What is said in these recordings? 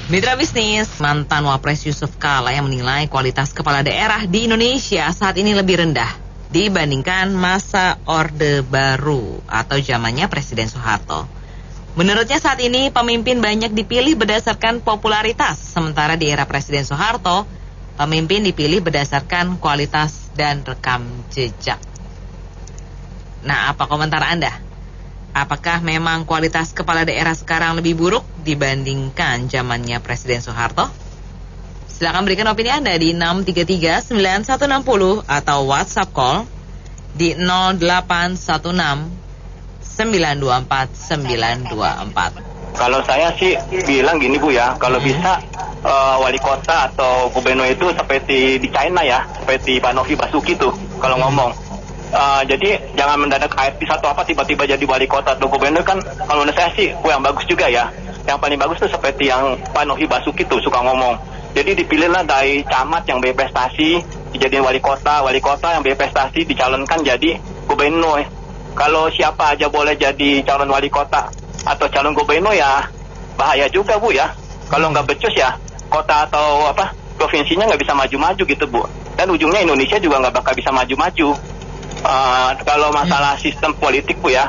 Mitra bisnis, mantan Wapres Yusuf Kala yang menilai kualitas kepala daerah di Indonesia saat ini lebih rendah dibandingkan masa Orde Baru atau zamannya Presiden Soeharto. Menurutnya saat ini pemimpin banyak dipilih berdasarkan popularitas, sementara di era Presiden Soeharto, pemimpin dipilih berdasarkan kualitas dan rekam jejak. Nah, apa komentar Anda? Apakah memang kualitas kepala daerah sekarang lebih buruk dibandingkan zamannya Presiden Soeharto? Silakan berikan opini Anda di 633-9160 atau WhatsApp call di 0816-924-924. Kalau saya sih bilang gini Bu ya, kalau bisa wali kota atau gubernur itu seperti di China ya, seperti Pak Novi Basuki tuh kalau ngomong. Jadi jangan mendadak artis atau apa tiba-tiba jadi wali kota atau gubernur kan kalau menurut saya sih yang bagus juga ya. Yang paling bagus tuh seperti yang Pak Novi Basuki tuh suka ngomong. Jadi dipilihlah dari camat yang berprestasi dijadiin wali kota yang berprestasi dicalonkan jadi gubernur. Kalau siapa aja boleh jadi calon wali kota atau calon gubernur ya bahaya juga Bu ya. Kalau nggak becus ya kota atau apa provinsinya nggak bisa maju-maju gitu Bu. Dan ujungnya Indonesia juga nggak bakal bisa maju-maju. Kalau masalah sistem politik Bu ya,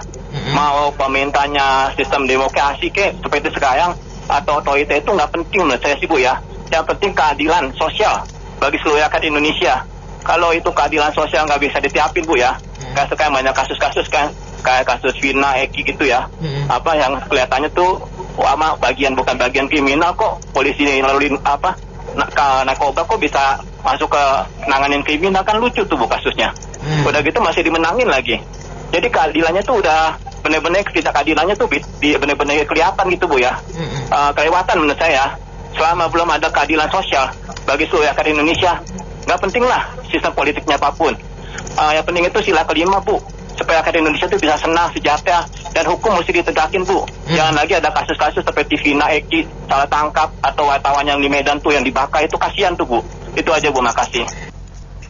mau pemerintahnya sistem demokrasi seperti sekarang atau otoriter itu nggak penting menurut saya sih Bu ya. Yang penting keadilan sosial bagi seluruh rakyat Indonesia. Kalau itu keadilan sosial nggak bisa ditiapin Bu ya, kayak sekarang banyak kasus-kasus kan, kayak kasus Vina, Eki gitu ya, apa yang kelihatannya tuh bukan bagian kriminal kok polisi lalu narkoba kok bisa masuk ke nanganin kriminal, kan lucu tuh Bu kasusnya. Udah gitu masih dimenangin lagi. Jadi keadilannya tuh udah benar-benar ketidakadilannya tuh benar-benar kelihatan gitu Bu ya. Kelewatan menurut saya. Selama belum ada keadilan sosial bagi seluruh rakyat Indonesia, nggak penting lah sistem politiknya apapun. Yang penting itu sila kelima Bu, supaya rakyat Indonesia tuh bisa senang, sejahtera, dan hukum mesti ditegakin Bu. Jangan lagi ada kasus-kasus seperti Vina, Eki salah tangkap atau wartawan yang di Medan tuh yang dibakar, itu kasihan tuh Bu. Itu aja Bu, makasih.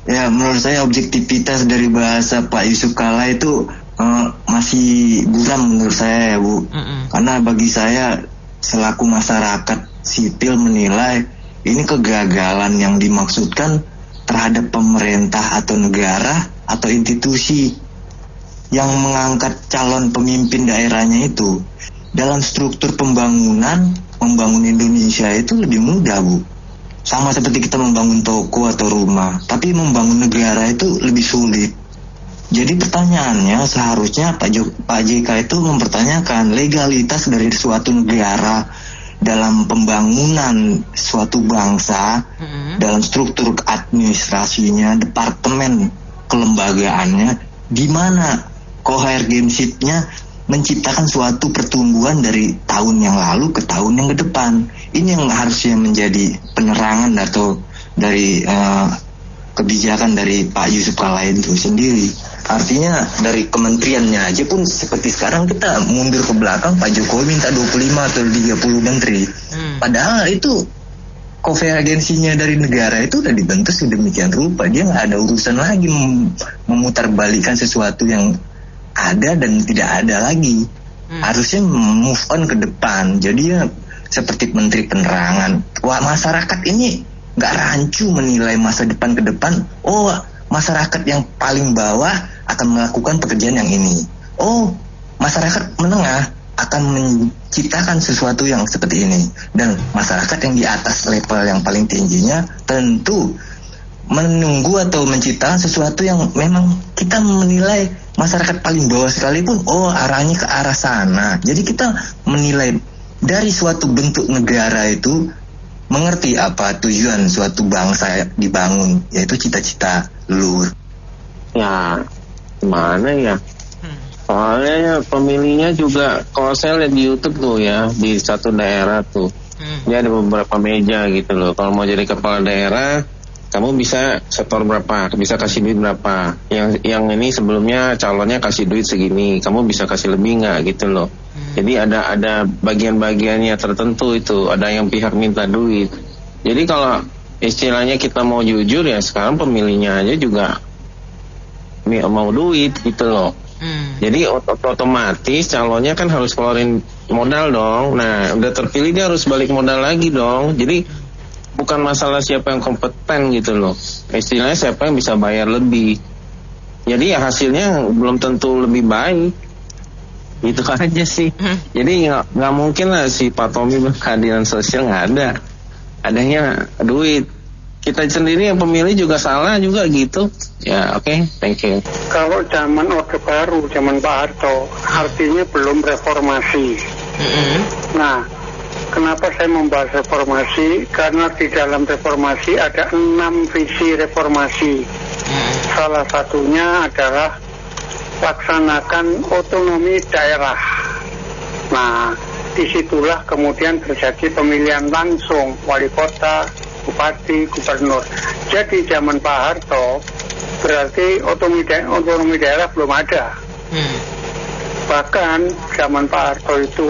Ya, menurut saya objektivitas dari bahasa Pak Yusuf Kala itu masih buram menurut saya ya Bu. Karena bagi saya selaku masyarakat sipil menilai ini kegagalan yang dimaksudkan terhadap pemerintah atau negara atau institusi yang mengangkat calon pemimpin daerahnya itu. Dalam struktur pembangunan, membangun Indonesia itu lebih mudah Bu. Sama seperti kita membangun toko atau rumah, tapi membangun negara itu lebih sulit. Jadi pertanyaannya seharusnya Pak JK itu mempertanyakan legalitas dari suatu negara dalam pembangunan suatu bangsa, dalam struktur administrasinya, departemen kelembagaannya, di mana koherensinya menciptakan suatu pertumbuhan dari tahun yang lalu ke tahun yang ke depan. Ini yang harusnya menjadi penerangan atau dari kebijakan dari Pak Yusuf Kala itu sendiri. Artinya dari kementeriannya aja pun seperti sekarang kita mundur ke belakang, Pak Jokowi minta 25 atau 30 menteri. Padahal itu konvergensinya dari negara itu udah dibentuk sedemikian rupa. Dia nggak ada urusan lagi memutarbalikan sesuatu yang ada dan tidak ada lagi. Harusnya move on ke depan. Jadi ya seperti menteri penerangan. Wah, masyarakat ini nggak rancu menilai masa depan ke depan. Oh, masyarakat yang paling bawah akan melakukan pekerjaan yang ini. Oh, masyarakat menengah akan menciptakan sesuatu yang seperti ini. Dan masyarakat yang di atas level yang paling tingginya tentu menunggu atau menciptakan sesuatu yang memang kita menilai masyarakat paling bawah sekalipun, oh arahnya ke arah sana. Jadi kita menilai dari suatu bentuk negara itu mengerti apa tujuan suatu bangsa dibangun, yaitu cita-cita luhur. Ya, gimana ya? Soalnya pemilihnya juga, kalau saya lihat di YouTube tuh ya, di satu daerah tuh, dia ada beberapa meja gitu loh. Kalau mau jadi kepala daerah, kamu bisa setor berapa, bisa kasih duit berapa. Yang ini sebelumnya calonnya kasih duit segini, kamu bisa kasih lebih nggak gitu loh. Jadi ada bagian-bagiannya tertentu itu, ada yang pihak minta duit. Jadi kalau istilahnya kita mau jujur ya, sekarang pemilihnya aja juga mau duit gitu loh. Jadi otomatis calonnya kan harus keluarin modal dong. Nah, udah terpilih dia harus balik modal lagi dong. Jadi bukan masalah siapa yang kompeten gitu loh. Istilahnya siapa yang bisa bayar lebih. Jadi ya hasilnya belum tentu lebih baik. Itu aja sih. Jadi nggak mungkin lah si Pak Tommy keadilan sosial, nggak ada. Adanya duit. Kita sendiri yang pemilih juga salah juga gitu. Ya oke, thank you. Kalau zaman Orde Baru, zaman Pak Harto, artinya belum reformasi. Nah, kenapa saya membahas reformasi? Karena di dalam reformasi ada 6 visi reformasi. Salah satunya adalah laksanakan otonomi daerah. Nah, disitulah kemudian terjadi pemilihan langsung wali kota, bupati, gubernur. Jadi zaman Pak Harto berarti otonomi daerah belum ada. Bahkan zaman Pak Harto itu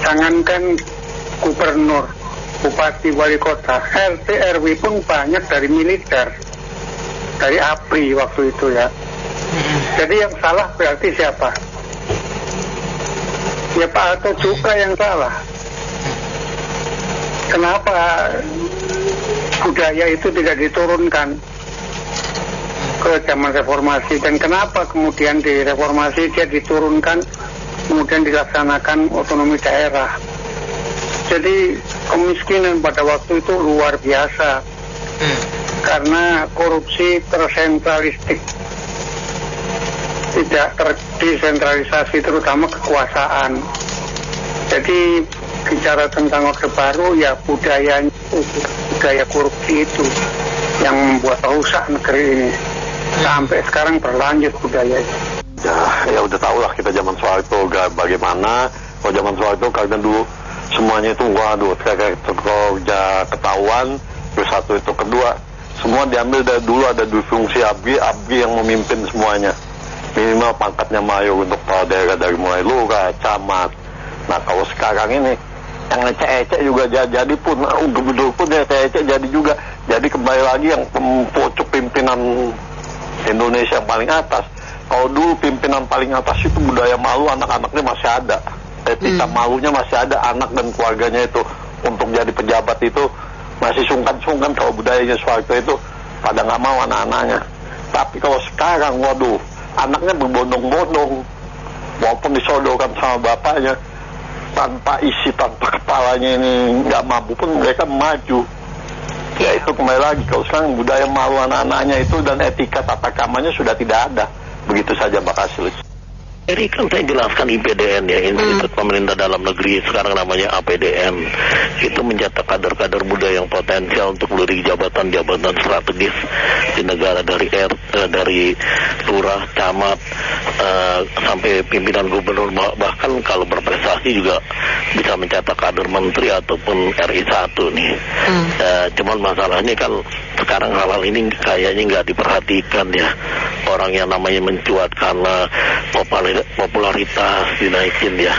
jangankan gubernur, bupati, wali kota, RT RW pun banyak dari militer, dari APRI waktu itu ya. Jadi yang salah berarti siapa? Ya Pak Harto juga yang salah. Kenapa budaya itu tidak diturunkan ke zaman reformasi, dan kenapa kemudian di reformasi dia diturunkan, kemudian dilaksanakan otonomi daerah. Jadi kemiskinan pada waktu itu luar biasa karena korupsi tersentralistik, tidak terdesentralisasi, terutama kekuasaan. Jadi bicara tentang Orde Baru, ya budaya korupsi itu yang membuat rusak negeri ini. Sampai sekarang berlanjut budaya itu. Ya udah tahu lah kita zaman Soeharto bagaimana. Kalau zaman Soeharto karena dulu semuanya itu waduh kayak ketahuan. Terus satu itu kedua, semua diambil dari dulu ada dua fungsi abri yang memimpin semuanya. Minimal pangkatnya mayor untuk kepala daerah dari mulai lurah, camat. Nah kalau sekarang ini yang ecek-ecek juga jadi pun gubernur pun ecek-ecek jadi juga. Jadi kembali lagi yang pucuk pimpinan Indonesia yang paling atas. Kalau dulu pimpinan paling atas itu budaya malu anak-anaknya masih ada, etika malunya masih ada, anak dan keluarganya itu untuk jadi pejabat itu masih sungkan-sungkan. Kalau budayanya Soeharto itu pada nggak mau anak-anaknya. Tapi kalau sekarang waduh, anaknya berbondong-bondong walaupun disodorkan sama bapaknya, tanpa isi, tanpa kepalanya ini nggak mampu pun mereka maju. Ya itu kembali lagi, kalau sekarang budaya malu anak-anaknya itu dan etika tata kamarnya sudah tidak ada. Begitu saja, Mbak Kasih. Jadi kan saya jelaskan IPDN ya, Institut Pemerintah Dalam Negeri, sekarang namanya APDN, itu mencetak kader-kader muda yang potensial untuk menduduki jabatan-jabatan strategis di negara, dari lurah, camat, sampai pimpinan gubernur, bahkan kalau berprestasi juga bisa mencetak kader menteri ataupun RI 1 nih. Cuman masalahnya kan sekarang hal-hal ini kayaknya nggak diperhatikan ya. Orang yang namanya mencuat karena popularitas dinaikin ya,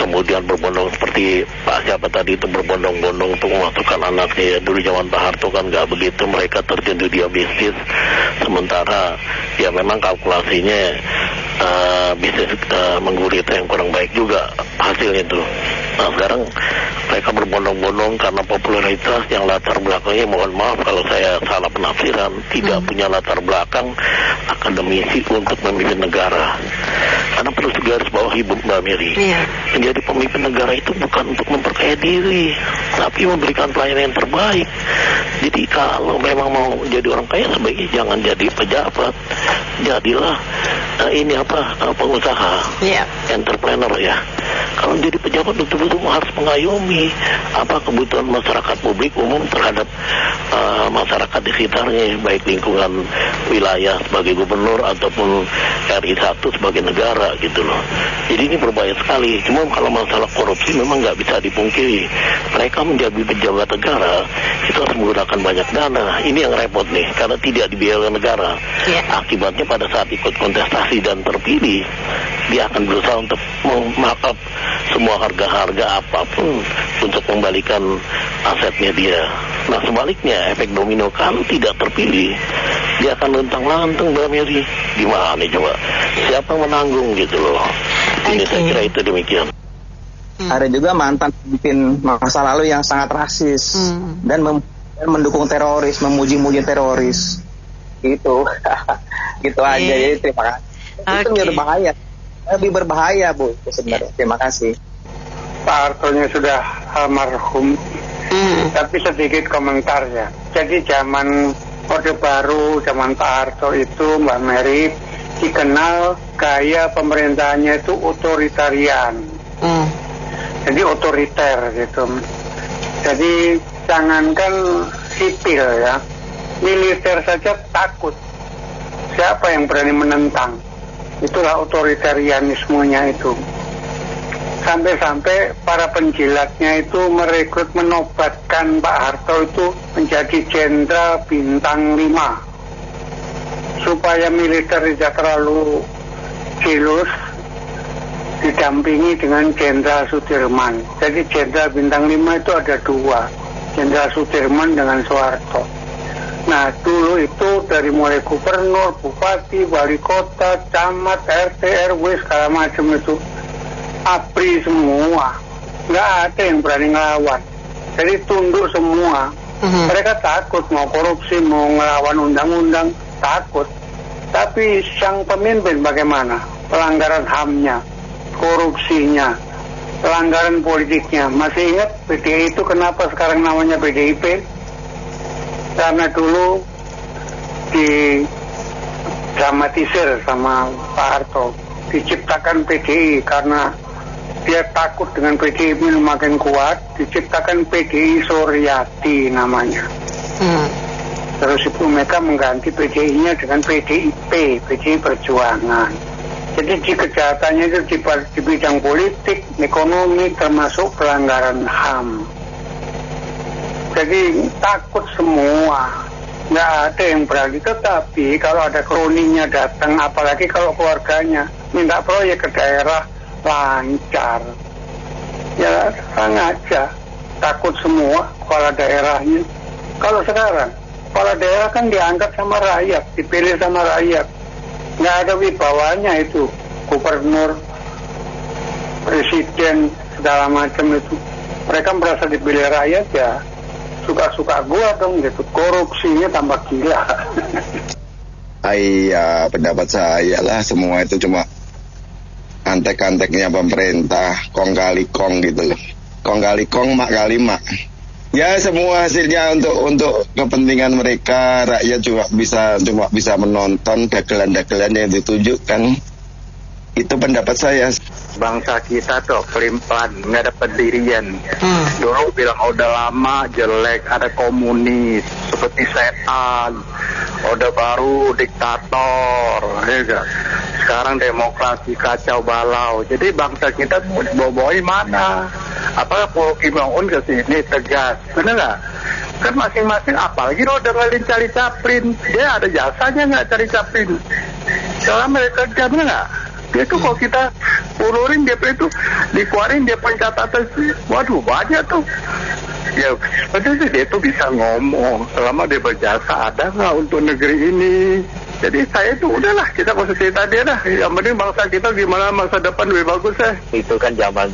kemudian berbondong seperti Pak siapa tadi itu berbondong-bondong untuk memasukkan anaknya ya. Dulu zaman Pak Harto kan nggak begitu, mereka terjun dunia bisnis, sementara ya memang kalkulasinya bisnis menggurita yang kurang baik juga hasilnya tuh. Nah sekarang mereka berbondong-bondong karena popularitas yang latar belakangnya, mohon maaf kalau saya salah penafsiran, tidak punya latar belakang akademisi untuk memimpin negara. Karena perlu garis bawah Ibu Mbak Mary, menjadi pemimpin negara itu bukan untuk memperkaya diri, tapi memberikan pelayanan yang terbaik. Jadi kalau memang mau jadi orang kaya, sebaiknya jangan jadi pejabat, jadilah pengusaha, entrepreneur ya. Kalau jadi pejabat betul-betul harus mengayomi kebutuhan masyarakat publik umum terhadap masyarakat di sekitarnya, baik lingkungan wilayah sebagai gubernur ataupun RI 1 sebagai negara gitu loh. Jadi ini berbahaya sekali. Cuma kalau masalah korupsi memang nggak bisa dipungkiri. Mereka menjadi pejabat negara itu harus menggunakan banyak dana. Ini yang repot nih, karena tidak dibiayai negara. Akibatnya pada saat ikut kontestasi dan terpilih, dia akan berusaha untuk memakap semua harga-harga apapun untuk membalikan asetnya dia. Nah sebaliknya, efek domino kalau tidak terpilih, dia akan lentang-lantung Mbak Mary. Gimana coba? Siapa menanggung gitu loh? Ini saya kira itu demikian. Ada juga mantan pemimpin masa lalu yang sangat rasis dan mendukung teroris, memuji-muji teroris. Gitu. Gitu aja. Jadi terima kasih. Itu lebih berbahaya Bu sebenarnya. Terima kasih. Pak Hartonya sudah almarhum, tapi sedikit komentar ya. Jadi zaman Orde Baru, zaman Pak Harto itu Mbak Mary dikenal gaya pemerintahannya itu otoritarian. Jadi otoriter gitu. Jadi jangankan sipil ya, militer saja takut. Siapa yang berani menentang? Itulah otoritarianismenya itu. Sampai-sampai para penjilatnya itu merekrut menobatkan Pak Harto itu menjadi jenderal bintang 5 supaya militer tidak terlalu jilus, didampingi dengan Jenderal Sudirman. Jadi jenderal bintang 5 itu ada 2, Jenderal Sudirman dengan Soeharto. Nah dulu itu dari mulai gubernur, bupati, wali kota, camat, RT, RW segala macam itu ABRI semua, nggak ada yang berani ngelawan. Jadi tunduk semua. Mereka takut mau korupsi, mau ngelawan undang-undang, takut. Tapi sang pemimpin bagaimana? Pelanggaran HAM-nya, korupsinya, pelanggaran politiknya. Masih ingat PDI itu kenapa sekarang namanya PDIP? Karena dulu didramatisir sama Pak Harto, diciptakan PDI karena dia takut dengan PDI makin kuat, diciptakan PDI Suryati namanya. Terus Ibu Mega mengganti PDI-nya dengan PDIP, PDI Perjuangan. Jadi kejahatannya itu di bidang politik, ekonomi, termasuk pelanggaran HAM. Jadi takut semua, nggak ada yang berani. Tetapi kalau ada kroninya datang, apalagi kalau keluarganya minta proyek ke daerah, lancar. Ya terang aja, takut semua kepala daerahnya. Kalau sekarang kepala daerah kan diangkat sama rakyat, dipilih sama rakyat, nggak ada wibawanya itu, gubernur, presiden, segala macam itu. Mereka merasa dipilih rakyat ya suka-suka gua dong gitu, korupsinya tambah gila. Iya, pendapat saya lah, semua itu cuma antek-anteknya pemerintah, kong kali kong gitu loh. Kong kali kong, mak kali mak. Ya semua hasilnya untuk kepentingan mereka, rakyat cuma bisa menonton dagelan-dagelan yang ditunjukkan. Itu pendapat saya. Bangsa kita tuh pelimpan, nggak ada pendirian. Dulu bilang udah lama jelek, ada komunis seperti setan. Orde Baru diktator, ya. Sekarang demokrasi kacau balau. Jadi bangsa kita mau dibawa mana? Apakah Paul Kim Jong Un kesini tegas, bener nggak? Kan masing-masing, apalagi lo dengerin cari Chaplin, dia ada jasanya nggak cari Chaplin? Kalau mereka kerja, bener nggak? Dia tuh kalau kita ulurin dia itu dikeluarin dia pencatatan, waduh banyak tuh. Ya sebenarnya dia tuh bisa ngomong selama dia berjasa ada nggak untuk negeri ini. Jadi saya itu udahlah, kita nggak usah cerita dia dah. Yang penting bangsa kita gimana masa depan lebih bagus ya. Itu kan zaman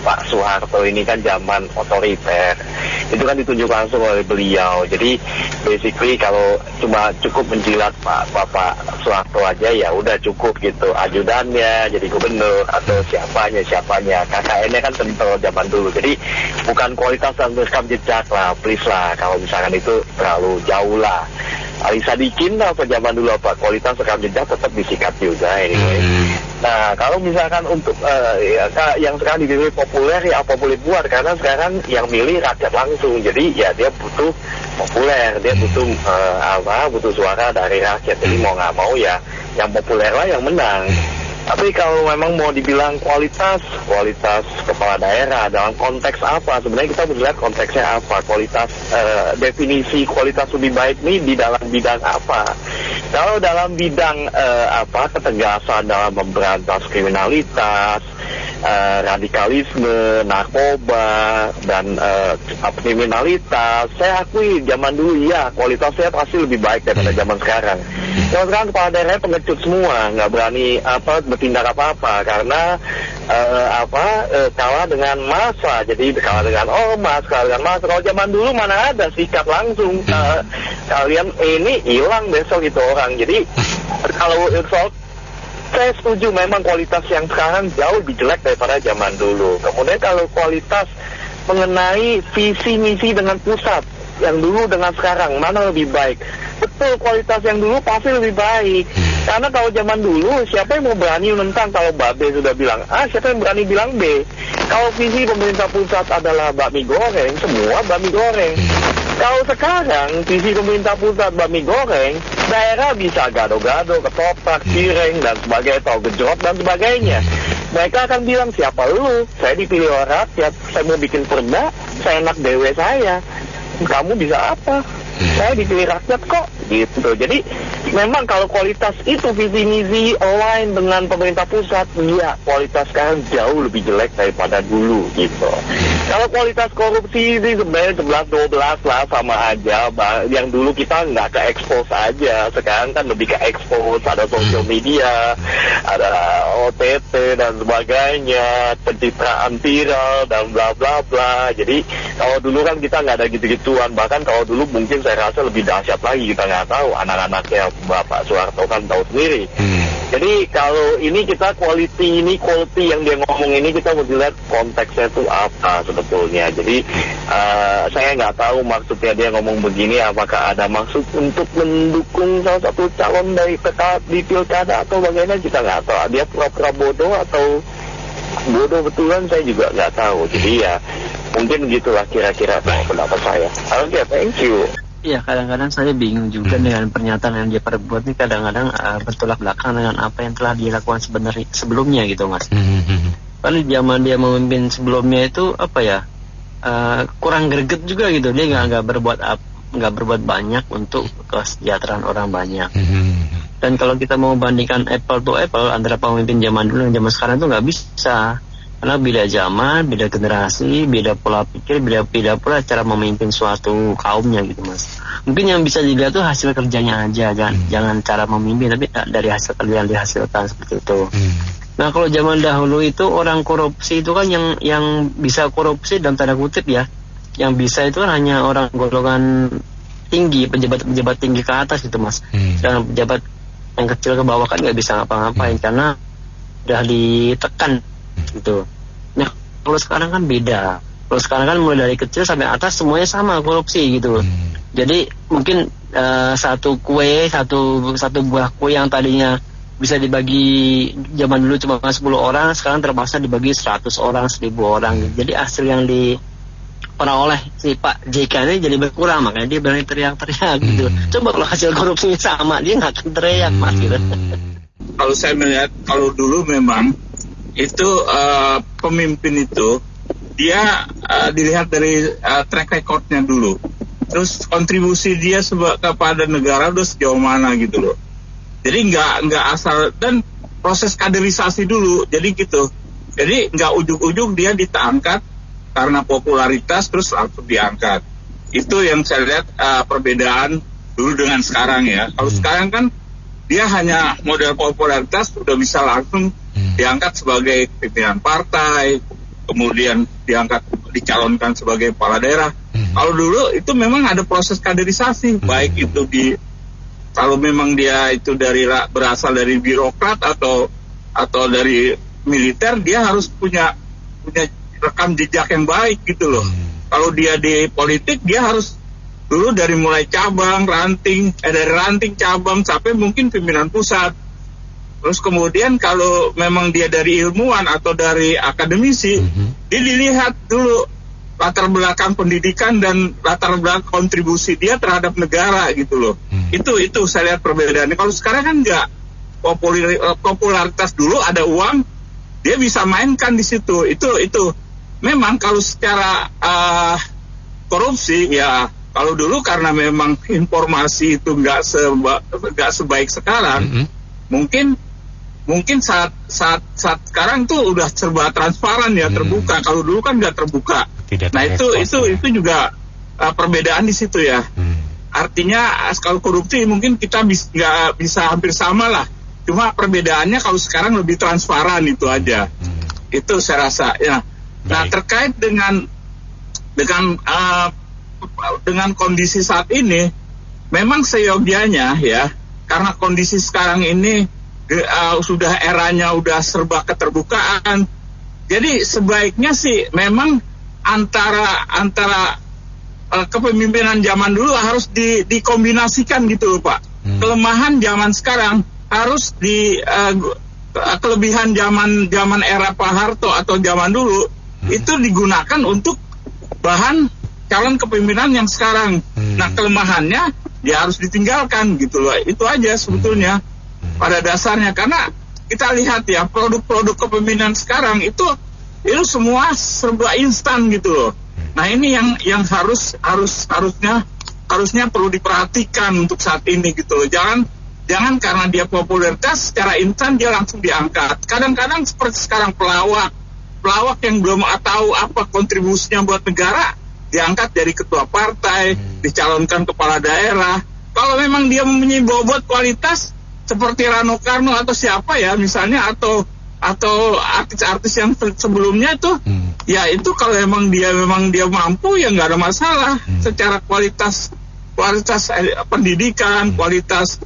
Pak Soeharto, ini kan zaman otoriter. Itu kan ditunjuk langsung oleh beliau. Jadi basically kalau cuma cukup menjilat Bapak Soeharto aja ya udah cukup gitu. Ajudannya jadi gubernur atau siapanya. KKN-nya kan kental zaman dulu. Jadi bukan kualitas dan rekam jejak lah, please lah. Kalau misalkan itu terlalu jauh lah. Ali Sadikin apa zaman dulu apa kualitas rekam jejak tetap disikat juga anyway. Nah kalau misalkan untuk yang sekarang dipilih populer ya apa boleh buat, karena sekarang yang milih rakyat langsung, jadi ya dia butuh populer, dia butuh butuh suara dari rakyat, jadi mau nggak mau ya yang populer lah yang menang. Tapi kalau memang mau dibilang kualitas kepala daerah dalam konteks apa? Sebenarnya kita melihat konteksnya apa? Kualitas, definisi kualitas lebih baik ini di dalam bidang apa? Kalau dalam bidang ketegasan dalam memberantas kriminalitas, radikalisme, narkoba, dan kriminalitas, saya akui zaman dulu ya kualitasnya pasti lebih baik daripada zaman sekarang. Kalau sekarang kepala daerahnya pengecut semua, nggak berani bertindak apa-apa karena kalah dengan massa, jadi kalah dengan ormas, kalah dengan massa. Kalau zaman dulu mana ada sikap langsung, kalian ini hilang besok itu orang. Jadi kalau saya setuju memang kualitas yang sekarang jauh lebih jelek daripada zaman dulu. Kemudian kalau kualitas mengenai visi misi dengan pusat, yang dulu dengan sekarang mana lebih baik? Betul, kualitas yang dulu pasti lebih baik. Karena kalau zaman dulu siapa yang mau berani menentang kalau Mbak B sudah bilang A, siapa yang berani bilang B? Kalau visi pemerintah pusat adalah bakmi goreng, semua bakmi goreng. Kalau sekarang visi pemerintah pusat bakmi goreng, daerah bisa gado-gado, ketoprak, cireng dan sebagainya, atau gejrot dan sebagainya. Mereka akan bilang, siapa lu? Saya dipilih oleh rakyat, saya mau bikin perda, saya enak dewe saya. Kamu bisa apa? Saya dipilih rakyat kok, gitu. Jadi memang kalau kualitas itu visi misi align dengan pemerintah pusat, iya kualitas sekarang jauh lebih jelek daripada dulu, gitu. Kalau kualitas korupsi ini sebenarnya 11-12 lah sama aja. Yang dulu kita nggak ke expose aja, sekarang kan lebih ke expose, ada social media, ada OTT dan sebagainya, pencitraan viral dan bla bla bla. Jadi kalau dulu kan kita nggak ada gitu-gituan, bahkan kalau dulu mungkin saya rasa lebih dahsyat lagi, kita nggak tahu, anak-anaknya Bapak Soeharto kan tahu sendiri. Jadi kalau ini kita quality yang dia ngomong ini kita mesti lihat konteksnya itu apa sebetulnya. Jadi saya nggak tahu maksudnya dia ngomong begini apakah ada maksud untuk mendukung salah satu calon dari PKB di pilkada atau bagaimana, kita nggak tahu. Dia pura-pura bodoh atau bodoh betulan saya juga nggak tahu. Jadi ya mungkin gitulah kira-kira pendapat saya. Oke, thank you. Iya, kadang-kadang saya bingung juga dengan pernyataan yang dia perbuat ini, kadang-kadang bertolak belakang dengan apa yang telah dilakukan sebenarnya sebelumnya gitu, Mas. Karena zaman dia memimpin sebelumnya itu kurang greget juga gitu, dia nggak berbuat banyak untuk kesejahteraan orang banyak. Dan kalau kita mau bandingkan apple to apple antara pemimpin zaman dulu dan zaman sekarang itu nggak bisa. Karena beda zaman, beda generasi, beda pola pikir, beda pula cara memimpin suatu kaumnya gitu, Mas. Mungkin yang bisa dilihat tuh hasil kerjanya aja, jangan cara memimpin, tapi dari hasil kerja yang dihasilkan seperti itu. Nah kalau zaman dahulu itu orang korupsi itu kan yang bisa korupsi dalam tanda kutip ya, yang bisa itu kan hanya orang golongan tinggi, pejabat tinggi ke atas gitu, Mas. Dan pejabat yang kecil ke bawah kan nggak bisa ngapa-ngapain karena udah ditekan gitu. Nah kalau sekarang kan beda. Kalau sekarang kan mulai dari kecil sampai atas semuanya sama korupsi gitu. Jadi mungkin satu buah kue yang tadinya bisa dibagi zaman dulu cuma 10 orang, sekarang terpaksa dibagi 100 orang, 1000 orang. Jadi hasil yang diperoleh si Pak JK ini jadi berkurang, makanya dia berani teriak-teriak gitu. Coba kalau hasil korupsinya sama, dia nggak akan teriak, Mas gitu. Kalau saya melihat, kalau dulu memang itu pemimpin itu dia dilihat dari track recordnya dulu, terus kontribusi dia kepada negara udah sejauh mana gitu loh. Jadi nggak asal, dan proses kaderisasi dulu, jadi gitu. Jadi nggak ujuk-ujuk dia ditangkat karena popularitas terus langsung diangkat. Itu yang saya lihat perbedaan dulu dengan sekarang ya. Kalau sekarang kan dia hanya model popularitas udah bisa langsung diangkat sebagai pimpinan partai, kemudian dicalonkan sebagai kepala daerah. Kalau dulu itu memang ada proses kaderisasi, baik itu kalau memang dia itu berasal dari birokrat atau dari militer, dia harus punya rekam jejak yang baik gitu loh. Kalau dia di politik, dia harus dulu dari mulai cabang, dari ranting cabang sampai mungkin pimpinan pusat. Terus kemudian kalau memang dia dari ilmuwan atau dari akademisi, dia dilihat dulu latar belakang pendidikan dan latar belakang kontribusi dia terhadap negara gitu loh. Itu saya lihat perbedaannya. Kalau sekarang kan enggak. popularitas dulu, ada uang, dia bisa mainkan di situ. Itu memang kalau secara korupsi ya, kalau dulu karena memang informasi itu nggak sebaik sekarang, mungkin saat sekarang tuh udah serba transparan ya, terbuka. Kalau dulu kan nggak terbuka. Nah itu juga perbedaan di situ ya. Artinya kalau korupsi mungkin kita nggak bisa hampir sama lah. Cuma perbedaannya kalau sekarang lebih transparan, itu aja. Itu saya rasa ya. Nah terkait dengan kondisi saat ini, memang seyogianya ya, karena kondisi sekarang ini sudah eranya udah serba keterbukaan. Jadi sebaiknya sih memang antara kepemimpinan zaman dulu harus dikombinasikan gitu loh Pak. Kelemahan zaman sekarang harus kelebihan zaman era Pak Harto atau zaman dulu itu digunakan untuk bahan calon kepemimpinan yang sekarang. Nah kelemahannya ya harus ditinggalkan gitu loh. Itu aja sebetulnya pada dasarnya, karena kita lihat ya produk-produk kepemimpinan sekarang itu semua serba instan gitu loh. Nah ini yang harusnya perlu diperhatikan untuk saat ini gitu loh. Jangan karena dia popularitas secara instan dia langsung diangkat. Kadang-kadang seperti sekarang pelawak yang belum tahu apa kontribusinya buat negara diangkat dari ketua partai, dicalonkan kepala daerah. Kalau memang dia mempunyai bobot kualitas seperti Rano Karno atau siapa ya misalnya, atau artis-artis yang sebelumnya tuh, ya itu kalau memang dia mampu ya nggak ada masalah. Secara kualitas pendidikan, kualitas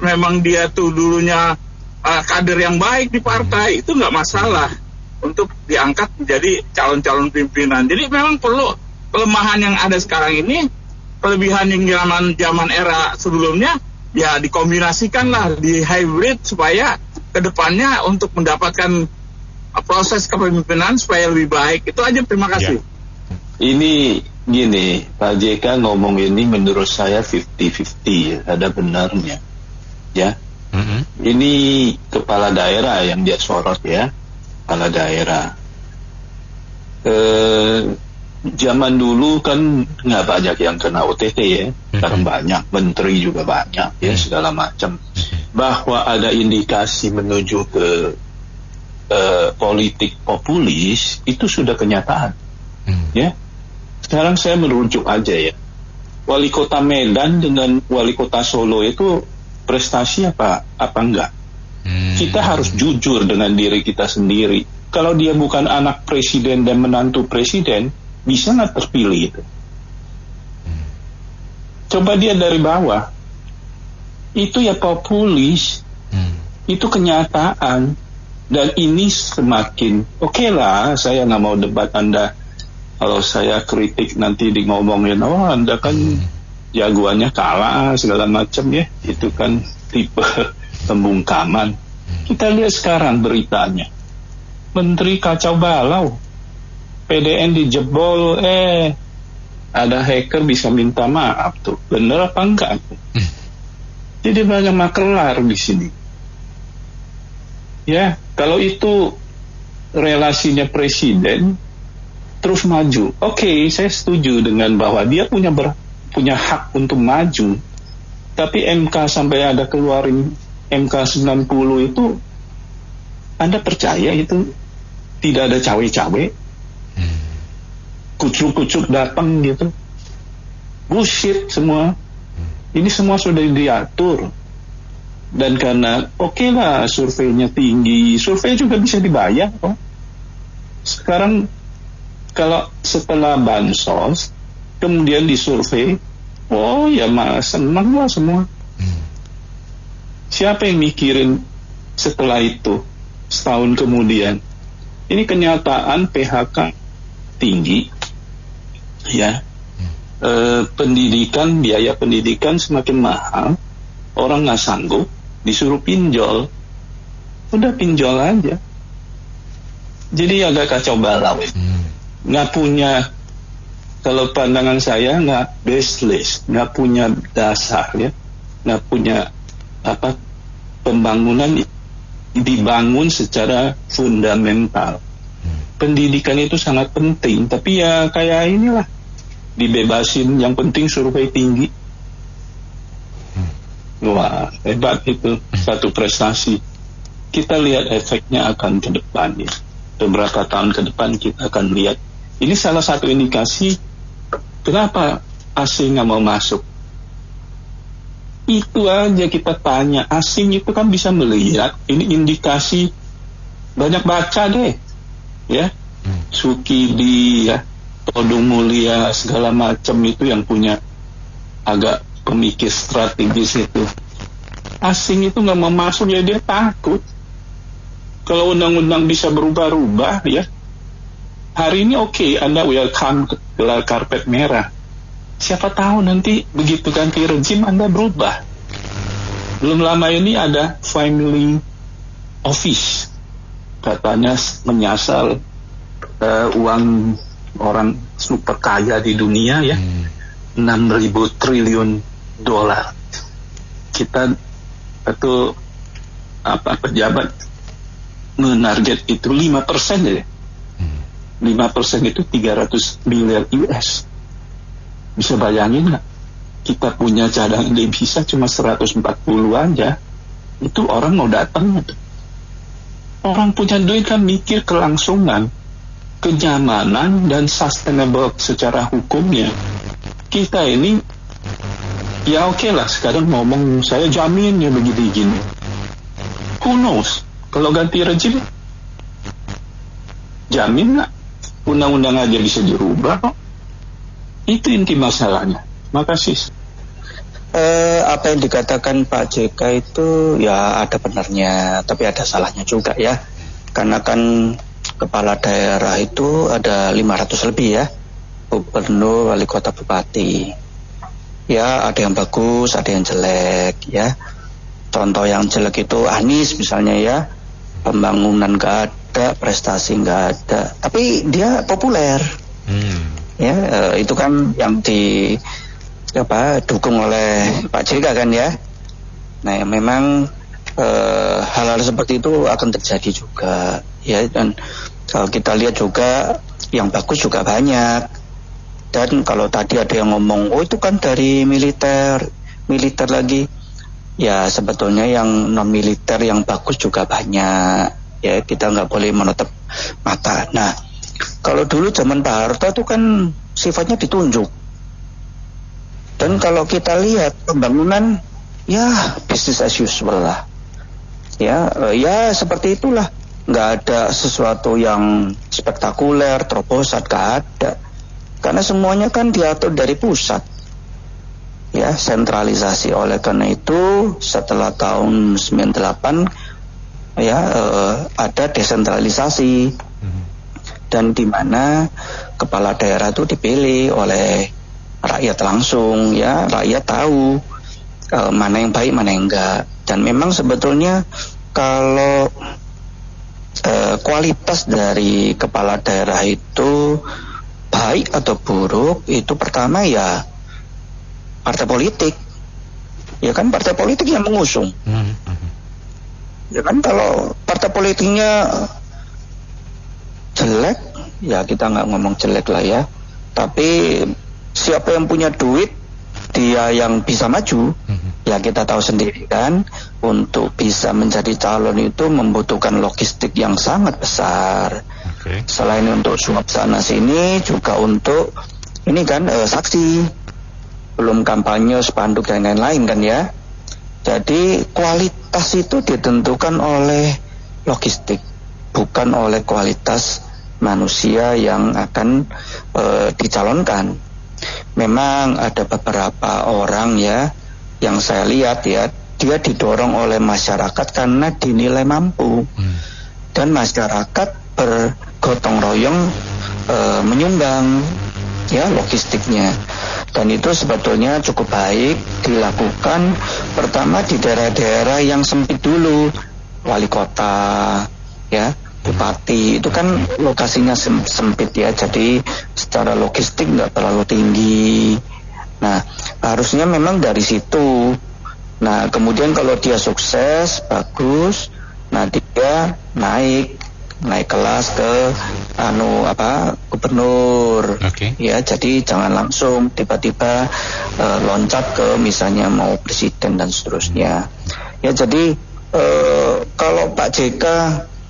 memang dia tuh dulunya kader yang baik di partai, itu nggak masalah untuk diangkat menjadi calon-calon pimpinan. Jadi memang perlu kelemahan yang ada sekarang ini, kelebihan yang zaman era sebelumnya ya dikombinasikan lah, di hybrid supaya kedepannya untuk mendapatkan proses kepemimpinan supaya lebih baik. Itu aja, terima kasih. Ini gini, Pak JK ngomong ini menurut saya 50-50 ya, ada benarnya ya. Ini kepala daerah yang dia sorot ya, kepala daerah. Zaman dulu kan nggak banyak yang kena OTT ya, sekarang banyak, menteri juga banyak ya, segala macam. Bahwa ada indikasi menuju ke politik populis itu sudah kenyataan ya. Sekarang saya merujuk aja ya, wali kota Medan dengan wali kota Solo itu prestasi apa enggak? Kita harus jujur dengan diri kita sendiri. Kalau dia bukan anak presiden dan menantu presiden, bisa nggak terpilih itu? Coba dia dari bawah, itu ya populis, itu kenyataan. Dan ini semakin oke lah, saya nggak mau debat Anda. Kalau saya kritik nanti di ngomongin, oh Anda kan jagoannya kalah segala macam ya, itu kan tipe pembungkaman. Kita lihat sekarang beritanya, menteri kacau balau, PDN dijebol, ada hacker bisa minta maaf tuh, bener apa enggak? Jadi banyak makelar di sini. Ya, kalau itu relasinya presiden terus maju, oke, saya setuju dengan bahwa dia punya hak untuk maju. Tapi MK sampai ada keluarin MK 90 itu, Anda percaya itu tidak ada cawe-cawe? Kucuk-kucuk datang gitu, bullshit semua. Ini semua sudah diatur. Dan karena oke lah surveinya tinggi, survei juga bisa dibayar kok. Sekarang kalau setelah bansos kemudian disurvei, oh ya senang lah semua. Siapa yang mikirin setelah itu setahun kemudian? Ini kenyataan PHK tinggi ya. Pendidikan, biaya pendidikan semakin mahal, orang nggak sanggup, disuruh pinjol, udah pinjol aja. Jadi agak kacau balau. Nggak punya, kalau pandangan saya nggak baseless, nggak punya dasar ya, nggak punya pembangunan dibangun secara fundamental. Pendidikan itu sangat penting, tapi ya kayak inilah, dibebasin, yang penting survei tinggi. Wah, hebat itu, satu prestasi. Kita lihat efeknya akan ke depan ya. Beberapa tahun ke depan kita akan lihat. Ini salah satu indikasi kenapa asing nggak mau masuk. Itu aja kita tanya, asing itu kan bisa melihat, ini indikasi, banyak baca deh. Ya, Sukidi, ya, Todung Mulia, segala macam itu yang punya agak pemikir strategis itu. Asing itu nggak mau masuk ya, dia takut. Kalau undang-undang bisa berubah-ubah ya, hari ini oke, Anda welcome ke gelar karpet merah. Siapa tahu nanti begitu ganti rezim Anda berubah. Belum lama ini ada family office, katanya menyasar uang orang super kaya di dunia ya, 6.000 triliun dolar. Kita itu pejabat menarget itu 5% ya. 5% itu 300 miliar US. Bisa bayangin nggak? Kita punya cadangan devisa cuma 140 aja, itu orang mau datang. Orang punya duit kan mikir kelangsungan, kenyamanan, dan sustainable secara hukumnya. Kita ini ya oke lah, sekarang ngomong saya jamin ya begini-gini. Who knows? Kalau ganti rezim, jamin nggak? Undang-undang aja bisa dirubah kok. Itu inti masalahnya. Makasih. Apa yang dikatakan Pak JK itu ya ada benarnya, tapi ada salahnya juga ya. Karena kan kepala daerah itu ada 500 lebih ya, gubernur, wali kota, bupati. Ya ada yang bagus, ada yang jelek ya. Contoh yang jelek itu Anies misalnya ya, pembangunan gak ada, prestasi gak ada, tapi dia populer. Ya itu kan yang dukung oleh Pak JK kan ya. Nah ya, memang hal-hal seperti itu akan terjadi juga ya. Dan kalau kita lihat juga yang bagus juga banyak. Dan kalau tadi ada yang ngomong, oh itu kan dari militer lagi, ya sebetulnya yang non militer yang bagus juga banyak ya, kita nggak boleh menutup mata. Nah kalau dulu zaman Pak Harto itu kan sifatnya ditunjuk. Dan kalau kita lihat pembangunan, ya business as usual lah. Ya seperti itulah. Nggak ada sesuatu yang spektakuler, terobosan, nggak ada. Karena semuanya kan diatur dari pusat. Ya, sentralisasi. Oleh karena itu, setelah tahun 98, ya ada desentralisasi. Dan di mana kepala daerah itu dipilih oleh rakyat langsung, ya rakyat tahu mana yang baik mana yang enggak. Dan memang sebetulnya kalau kualitas dari kepala daerah itu baik atau buruk, itu pertama ya partai politik, ya kan partai politik yang mengusung. Ya kan kalau partai politiknya jelek, ya kita nggak ngomong jelek lah ya, tapi siapa yang punya duit dia yang bisa maju. Ya kita tahu sendiri kan, untuk bisa menjadi calon itu membutuhkan logistik yang sangat besar. Selain untuk suap sana sini, juga untuk ini kan saksi, belum kampanye, spanduk dan lain-lain kan ya. Jadi kualitas itu ditentukan oleh logistik, bukan oleh kualitas manusia yang akan dicalonkan. Memang ada beberapa orang ya yang saya lihat ya, dia didorong oleh masyarakat karena dinilai mampu, dan masyarakat bergotong royong menyumbang ya logistiknya. Dan itu sebetulnya cukup baik dilakukan pertama di daerah-daerah yang sempit dulu, wali kota ya, bupati, itu kan lokasinya sempit ya, jadi secara logistik nggak terlalu tinggi. Nah harusnya memang dari situ Nah, kemudian kalau dia sukses, bagus, nah dia naik kelas ke gubernur. Ya, jadi jangan langsung tiba-tiba loncat ke misalnya mau presiden dan seterusnya. Ya, jadi kalau Pak JK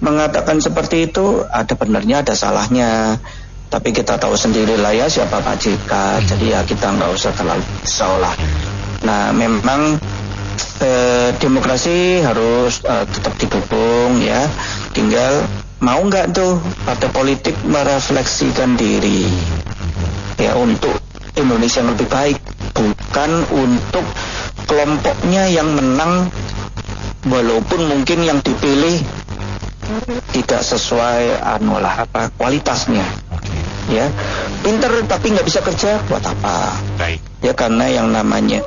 mengatakan seperti itu, ada benarnya ada salahnya. Tapi kita tahu sendirilah ya siapa Pak JK. Jadi ya kita nggak usah terlalu risau lah. Nah, memang demokrasi harus tetap didukung ya. Tinggal mau nggak tuh partai politik merefleksikan diri ya untuk Indonesia yang lebih baik, bukan untuk kelompoknya yang menang walaupun mungkin yang dipilih tidak sesuai kualitasnya. Ya, pinter tapi nggak bisa kerja, buat apa? Ya, karena yang namanya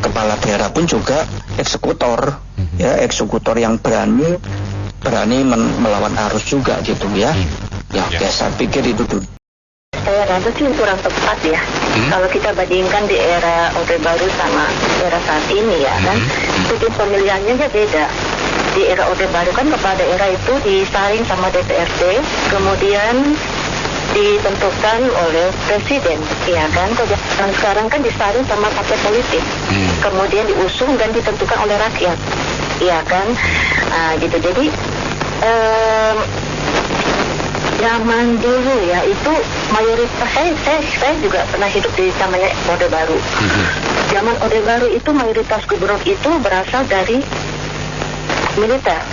kepala daerah pun juga eksekutor, ya eksekutor yang berani melawan arus juga gitu ya. Ya, saya pikir itu dulu. Saya rasa sih kurang tepat ya. Kalau kita bandingkan di era Orde Baru sama era saat ini ya kan, sistem pemilihannya aja beda. Di era Orde Baru kan kepala daerah itu disaring sama DPRD, kemudian ditentukan oleh presiden, ya kan? Dan sekarang kan disaring sama partai politik, kemudian diusung dan ditentukan oleh rakyat, ya kan? Gitu. Jadi zaman dulu ya itu mayoritas saya juga pernah hidup di namanya Orde Baru. Zaman Orde Baru itu mayoritas gubernur itu berasal dari militer.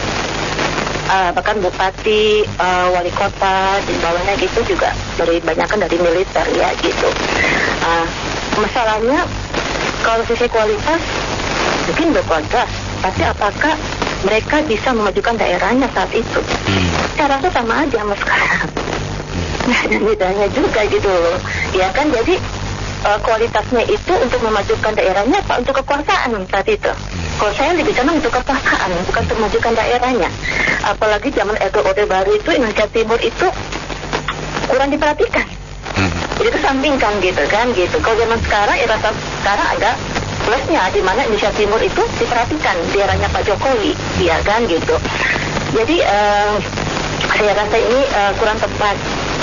Bahkan bupati, wali kota di bawahnya gitu juga banyakkan dari militer ya gitu. Masalahnya kalau sisi kualitas mungkin berkualitas, tapi apakah mereka bisa memajukan daerahnya saat itu? Saya rasa sama aja sama sekarang. Nah, bedanya juga gitu loh. Ya kan, jadi kualitasnya itu untuk memajukan daerahnya apa untuk kekuasaan saat itu? Kalau saya lebih senang untuk kekuasaan, bukan untuk memajukan daerahnya. Apalagi zaman Orde Baru itu Indonesia Timur itu kurang diperhatikan. Jadi kesampingkan gitu kan gitu. Kalau zaman sekarang, era sekarang ada plusnya di mana Indonesia Timur itu diperhatikan di eranya Pak Jokowi, ya kan gitu. Jadi saya rasa ini kurang tepat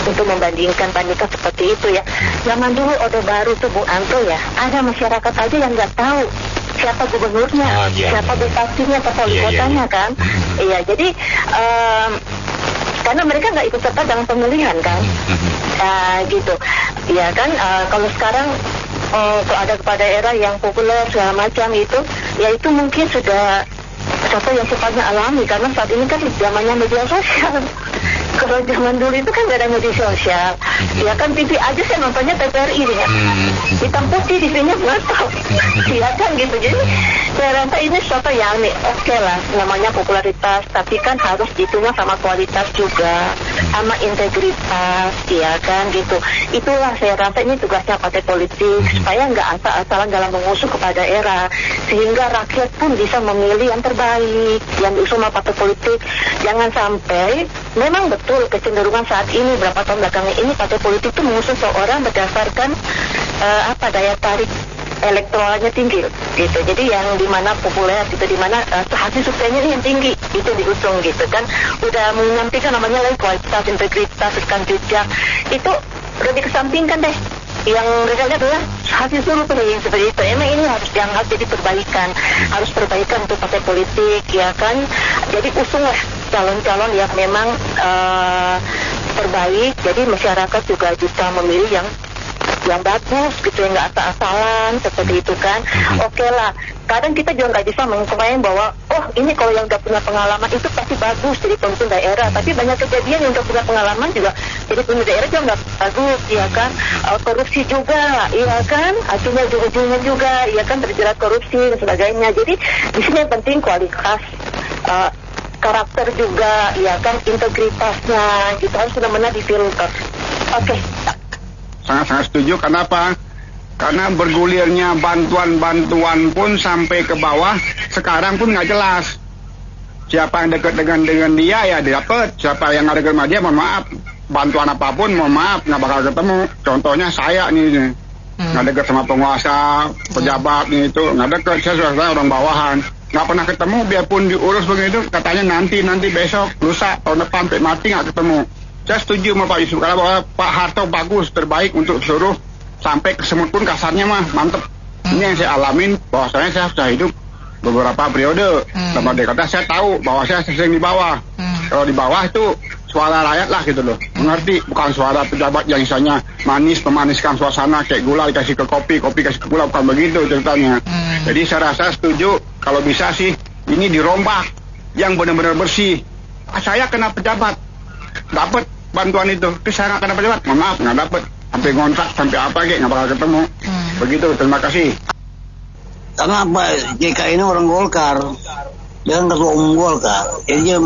untuk membandingkan seperti itu ya. Zaman dulu Orde Baru tuh Bu Anto ya, ada masyarakat aja yang nggak tahu siapa gubernurnya, siapa bupatinya, siapa wali kotanya kan. Iya, jadi karena mereka nggak ikut serta dalam pemilihan kan, gitu. Ya kan, kalau sekarang kalau ada kepala daerah yang populer segala macam itu, ya itu mungkin sudah satu yang sifatnya alami karena saat ini kan zamannya media sosial. Kalau zaman dulu itu kan gak ada media sosial, ya kan TV aja saya nontonnya TVRI ya, hitam putih TV-nya nggak ya kan gitu. Jadi saya rasa ini sesuatu yang oke lah, namanya popularitas, tapi kan harus dihitungnya sama kualitas juga, sama integritas, ya kan gitu. Itulah saya rasa ini tugasnya partai politik, supaya nggak asal-asalan dalam mengusung kepala daerah, sehingga rakyat pun bisa memilih yang terbaik, yang diusung oleh partai politik. Jangan sampai, memang betul kecenderungan saat ini berapa tahun belakangan ini partai politik itu mengusung seorang berdasarkan daya tarik elektoralnya tinggi gitu. Jadi yang dimana populer gitu, dimana hasil surveinya ini yang tinggi itu diusung gitu kan. Udah menyampaikan namanya lagi kualitas, integritas, rekam jejak itu udah dikesampingkan deh. Yang mereka lihat adalah hasil survei seperti itu. Emang ini harus jadi perbaikan, harus perbaikan untuk partai politik ya kan. Jadi usunglah calon-calon yang memang terbaik. Jadi masyarakat juga bisa memilih yang bagus gitu, yang nggak asal-asalan seperti itu kan. Oke lah, kadang kita juga nggak bisa mengklaim bahwa oh ini kalau yang nggak punya pengalaman itu pasti bagus jadi pemimpin daerah. Tapi banyak kejadian yang nggak punya pengalaman juga jadi pemimpin daerah juga nggak bagus, ya kan. Korupsi juga, ya kan. Akhirnya ujung-ujungnya juga, ya kan, terjerat korupsi dan sebagainya. Jadi di sini yang penting kualitas, karakter juga, ya kan, integritasnya gitu harus benar-benar difilter. Oke. Sangat-sangat setuju. Kenapa? Karena bergulirnya bantuan-bantuan pun sampai ke bawah sekarang pun nggak jelas. Siapa yang dekat dengan dia ya dapat. Siapa yang nggak dekat sama dia mohon maaf. Bantuan apapun mohon maaf nggak bakal ketemu. Contohnya saya nih. nggak dekat sama penguasa, pejabat itu, nggak dekat. Saya orang bawahan, nggak pernah ketemu, biarpun diurus begitu, katanya nanti besok, lusa, tahun depan, sampai mati nggak ketemu. Saya setuju sama Pak Yusuf Kala bahwa Pak Harto bagus, terbaik untuk seluruh, sampai ke semut pun kasarnya mah mantep. Ini yang saya alamin, bahwasanya saya sudah hidup beberapa periode. Sama dia kata saya tahu bahwa saya sering di bawah. Kalau di bawah itu suara rakyat lah gitu loh, mengerti, bukan suara pejabat yang misalnya memaniskan suasana kayak gula dikasih ke kopi kasih ke gula, bukan begitu ceritanya. Jadi saya rasa setuju kalau bisa sih ini dirombak yang benar-benar bersih. Saya kena pejabat dapat bantuan itu, tapi saya nggak kena pejabat, mohon maaf nggak dapat, sampai ngontrak sampai apa kayak nggak bakal ketemu. Begitu, terima kasih. Karena apa, JK ini orang Golkar, dia kan ketua umum Golkar, jadi dia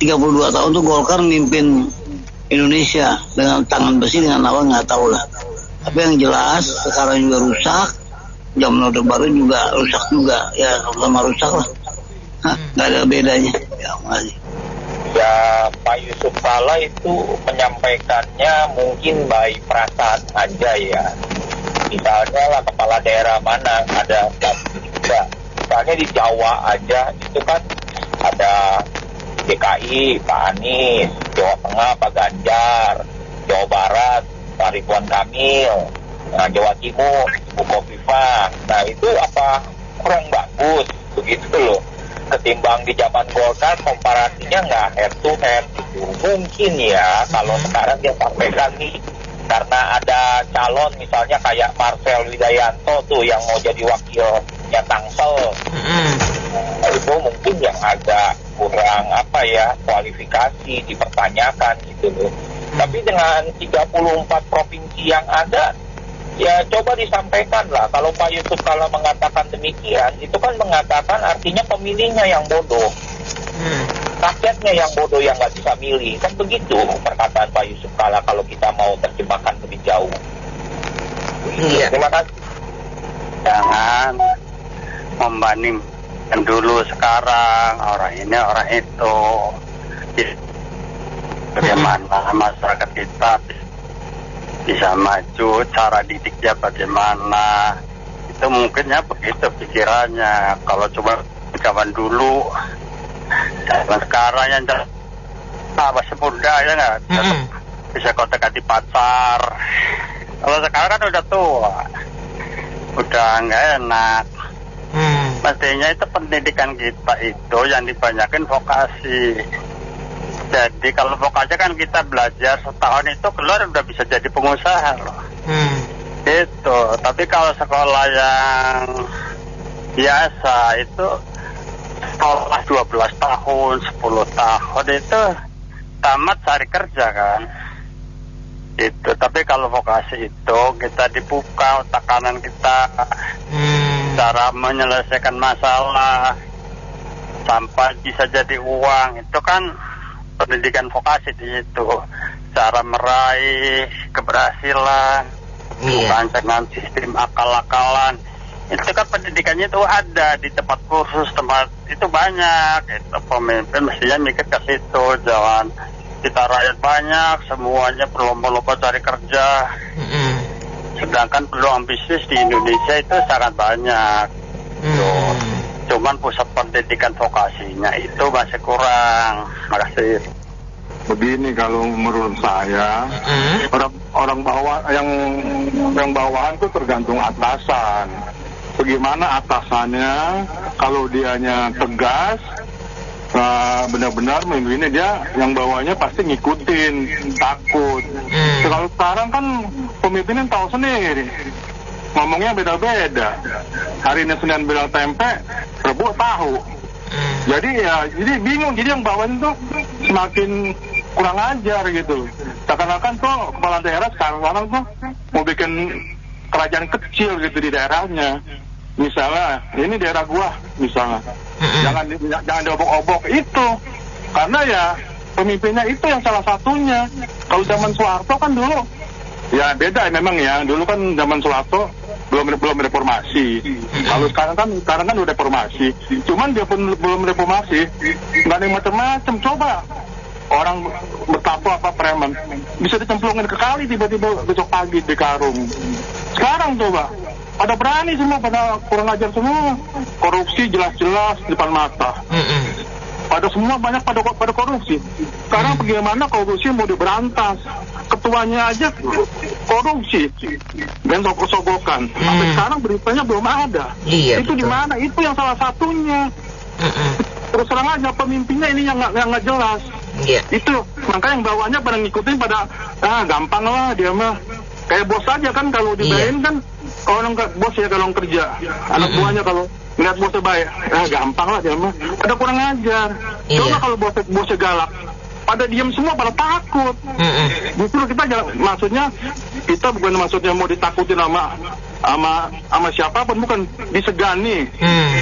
32 tahun tuh Golkar mimpin Indonesia dengan tangan besi, dengan apa nggak tahu lah. Tapi yang jelas sekarang juga rusak, zaman Orde Baru juga rusak juga, ya sama rusak lah, nggak ada bedanya. Ya makasih. Ya Pak Yusuf Kala itu menyampaikannya mungkin by perasaan aja ya. Misalnya lah kepala daerah mana ada juga, misalnya di Jawa aja itu kan ada DKI Pak Anies, Jawa Tengah Pak Ganjar, Jawa Barat Pak Ridwan Kamil, nah Jawa Timur Ibu Khofifah. Nah itu apa kurang bagus begitu loh, ketimbang di zaman Golkar komparasinya nggak head to head gitu. Mungkin ya kalau sekarang dia sampaikan nih karena ada calon misalnya kayak Marcel Widayanto tuh yang mau jadi wakilnya Tangsel, itu mungkin yang agak kurang apa ya, kualifikasi dipertanyakan gitu loh. Tapi dengan 34 provinsi yang ada, ya coba disampaikan lah. Kalau Pak Yusuf Kala mengatakan demikian, itu kan mengatakan artinya pemilihnya yang bodoh, rakyatnya yang bodoh yang nggak bisa milih, kan begitu perkataan Pak Yusuf Kala kalau kita mau terjemahkan lebih jauh. Iya. Terima kasih. Jangan membandingkan dulu sekarang orang ini orang itu. Bagaimana masyarakat kita bisa maju, cara didiknya bagaimana, itu mungkinnya begitu pikirannya. Kalau coba kawan dulu, zaman sekarang yang masih muda ya nggak, bisa kontak-kontak pacar. Kalau sekarang kan udah tua, udah nggak enak. Mestinya itu pendidikan kita itu yang dibanyakin vokasi. Jadi kalau vokasi kan kita belajar setahun itu keluar udah bisa jadi pengusaha loh. Gitu. Tapi kalau sekolah yang biasa itu sekolah 12 tahun, 10 tahun itu tamat cari kerja kan. Itu. Tapi kalau vokasi itu kita dibuka otak kanan kita, cara menyelesaikan masalah sampai bisa jadi uang, itu kan pendidikan vokasi di situ. Cara meraih keberhasilan, bukan dengan sistem akal-akalan. Itu kan pendidikannya itu ada di tempat kursus, tempat itu banyak. Itu pemimpin mestinya mikir ke situ, jangan kita rakyat banyak, semuanya berlomba-lomba cari kerja. Sedangkan peluang bisnis di Indonesia itu sangat banyak. Cuman pusat pendidikan vokasinya itu masih kurang. Makasih. Begini kalau menurut saya, orang bawah yang bawahan itu tergantung atasan. Bagaimana atasannya, kalau dianya tegas, benar-benar memimpinnya, dia yang bawahnya pasti ngikutin, takut. Kalau sekarang kan pemimpinnya tahu sendiri, ngomongnya beda-beda. Hari ini Senin bilang tempe, Rebu tahu. Jadi bingung. Jadi yang bawahnya tuh semakin kurang ajar gitu. Seakan-akan tuh kepala daerah sekarang tuh mau bikin kerajaan kecil gitu di daerahnya. Misalnya ini daerah gua misalnya, jangan diobok-obok itu, karena ya pemimpinnya itu yang salah satunya. Kalau zaman Soeharto kan dulu ya beda memang ya, dulu kan zaman Soeharto belum reformasi. Kalau sekarang kan udah reformasi. Cuman dia pun belum reformasi, nggak ada yang macam-macam. Coba orang bertato apa preman bisa dicemplungin ke kali tiba-tiba besok pagi di karung. Sekarang coba, pada berani semua, pada kurang ajar semua, korupsi jelas-jelas di depan mata. Pada semua banyak pada korupsi. Sekarang bagaimana korupsi mau diberantas? Ketuanya aja korupsi dan sogok-sogokan. Sampai sekarang beritanya belum ada. Iya, itu di mana? Itu yang salah satunya. Terus terang aja pemimpinnya ini yang nggak jelas. Iya. Itu makanya yang bawahnya pada ngikutin pada gampang lah dia mah. Kayak bos aja kan kalau dibayarin kan kalau bos ya kalau kerja, anak buahnya kalau lihat bosnya baik, gampang lah dia mah. Ada kurang ajar. Coba kalau bosnya galak, pada diam semua, pada takut. Justru kita maksudnya kita bukan maksudnya mau ditakutin sama siapapun, bukan disegani.